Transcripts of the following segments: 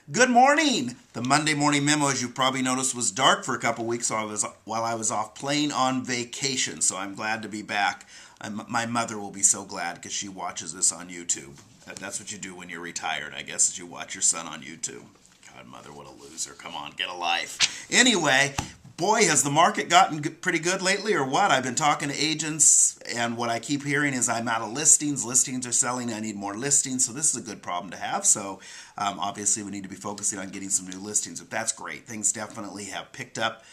Good morning! The Monday morning memo, as you probably noticed, was dark for a couple weeks while I was off playing on vacation, so I'm glad to be back. My mother will be so glad because she watches this on YouTube. That's what you do when you're retired, I guess, is you watch your son on YouTube. God, mother, what a loser. Come on, get a life. Anyway, boy, has the market gotten pretty good lately or what? I've been talking to agents, and what I keep hearing is I'm out of listings. Listings are selling. I need more listings, so this is a good problem to have. So obviously, we need to be focusing on getting some new listings, but that's great. Things definitely have picked up.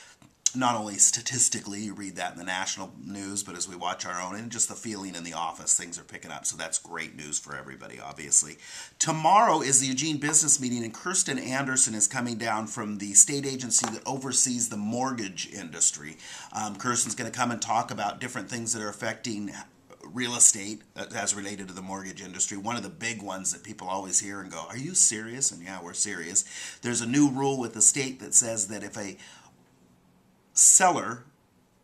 Not only statistically, you read that in the national news, but as we watch our own, and just the feeling in the office, things are picking up. So that's great news for everybody, obviously. Tomorrow is the Eugene Business Meeting, and Kirsten Anderson is coming down from the state agency that oversees the mortgage industry. Kirsten's going to come and talk about different things that are affecting real estate as related to the mortgage industry. One of the big ones that people always hear and go, "Are you serious?" And yeah, we're serious. There's a new rule with the state that says that if a seller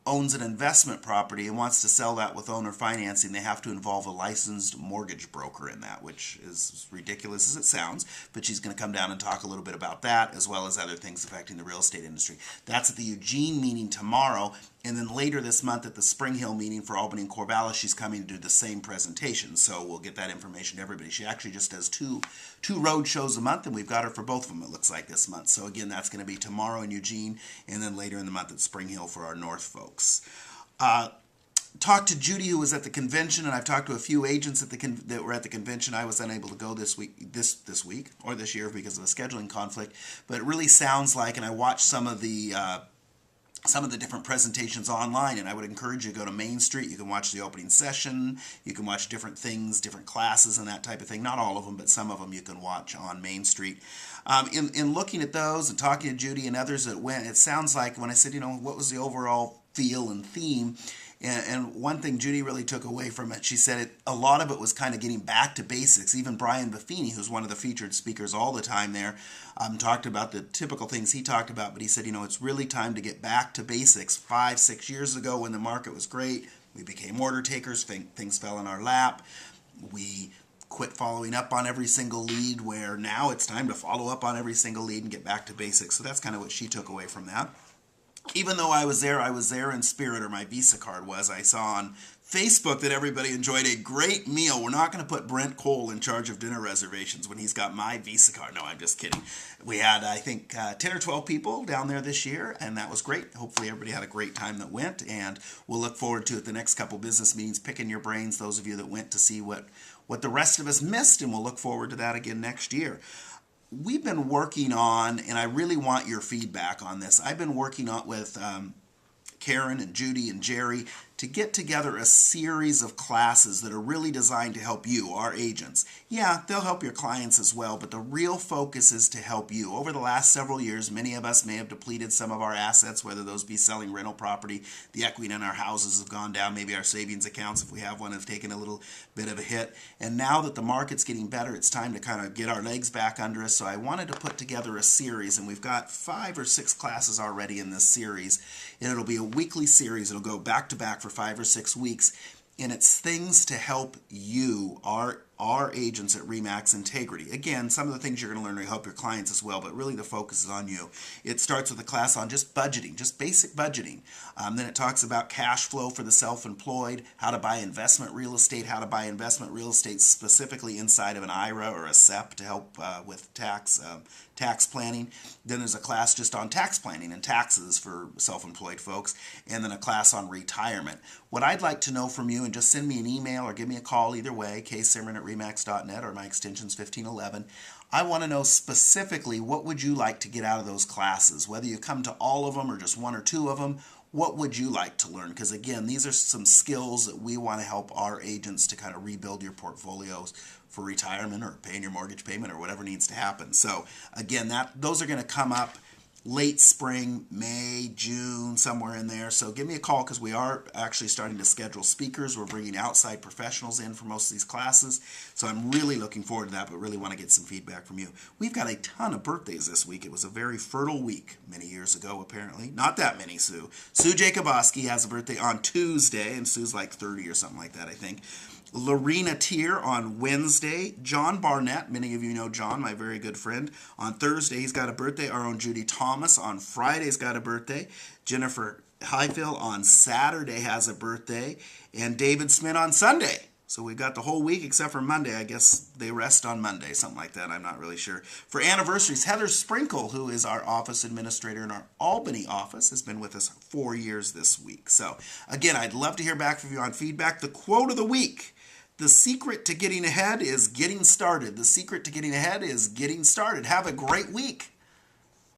owns an investment property and wants to sell that with owner financing, they have to involve a licensed mortgage broker in that, which is as ridiculous as it sounds. But she's going to come down and talk a little bit about that, as well as other things affecting the real estate industry. That's at the Eugene meeting tomorrow. And then later this month at the Spring Hill meeting for Albany and Corvallis, she's coming to do the same presentation. So we'll get that information to everybody. She actually just does two road shows a month, and we've got her for both of them, it looks like, this month. So again, that's going to be tomorrow in Eugene, and then later in the month at Spring Hill for our North folks. Talked to Judy, who was at the convention, and I've talked to a few agents that were at the convention. I was unable to go this week or this year because of a scheduling conflict, but it really sounds like, and I watched some of the different presentations online, and I would encourage you to go to Main Street. You can watch the opening session, you can watch different things, different classes and that type of thing. Not all of them, but some of them you can watch on Main Street. In looking at those and talking to Judy and others that went, it sounds like when I said, what was the overall feel and theme, and one thing Judy really took away from it, she said a lot of it was kind of getting back to basics. Even Brian Buffini, who's one of the featured speakers all the time there, talked about the typical things he talked about, but he said, it's really time to get back to basics. 5-6 years ago when the market was great, we became order takers, things fell in our lap. We quit following up on every single lead, where now it's time to follow up on every single lead and get back to basics. So that's kind of what she took away from that. Even though I was there in spirit, or my Visa card was. I saw on Facebook that everybody enjoyed a great meal. We're not going to put Brent Cole in charge of dinner reservations when he's got my Visa card. No, I'm just kidding. We had, I think, 10 or 12 people down there this year, and that was great. Hopefully everybody had a great time that went, and we'll look forward to it the next couple business meetings, picking your brains, those of you that went, to see what the rest of us missed, and we'll look forward to that again next year. We've been working on, and I really want your feedback on this, I've been working on with Karen and Judy and Jerry to get together a series of classes that are really designed to help you, our agents. Yeah, they'll help your clients as well, but the real focus is to help you. Over the last several years, many of us may have depleted some of our assets, whether those be selling rental property. The equity in our houses have gone down. Maybe our savings accounts, if we have one, have taken a little bit of a hit. And now that the market's getting better, it's time to kind of get our legs back under us. So I wanted to put together a series, and we've got 5 or 6 classes already in this series. And it'll be a weekly series. It'll go back to back for 5 or 6 weeks, and it's things to help you, our agents at RE/MAX Integrity. Again, some of the things you're going to learn will help your clients as well, but really the focus is on you. It starts with a class on just budgeting, just basic budgeting. Then it talks about cash flow for the self-employed, how to buy investment real estate, specifically inside of an IRA or a SEP to help with tax planning. Then there's a class just on tax planning and taxes for self-employed folks, and then a class on retirement. What I'd like to know from you, and just send me an email or give me a call either way, ksimron@remax.net, or my extension's 1511. I want to know specifically, what would you like to get out of those classes? Whether you come to all of them or just 1 or 2 of them, what would you like to learn? Because again, these are some skills that we want to help our agents to kind of rebuild your portfolios for retirement or paying your mortgage payment or whatever needs to happen. So again, those are going to come up late spring, May, June, somewhere in there. So give me a call, because we are actually starting to schedule speakers. We're bringing outside professionals in for most of these classes. So I'm really looking forward to that, but really want to get some feedback from you. We've got a ton of birthdays this week. It was a very fertile week many years ago, apparently. Not that many, Sue. Sue Jacobowski has a birthday on Tuesday, and Sue's like 30 or something like that, I think. Lorena Tier on Wednesday. John Barnett, many of you know John, my very good friend. On Thursday, he's got a birthday. Our own Judy Thomas on Friday's got a birthday. Jennifer Highfield on Saturday has a birthday. And David Smith on Sunday. So we've got the whole week except for Monday. I guess they rest on Monday, something like that. I'm not really sure. For anniversaries, Heather Sprinkle, who is our office administrator in our Albany office, has been with us 4 years this week. So again, I'd love to hear back from you on feedback. The quote of the week: the secret to getting ahead is getting started. The secret to getting ahead is getting started. Have a great week.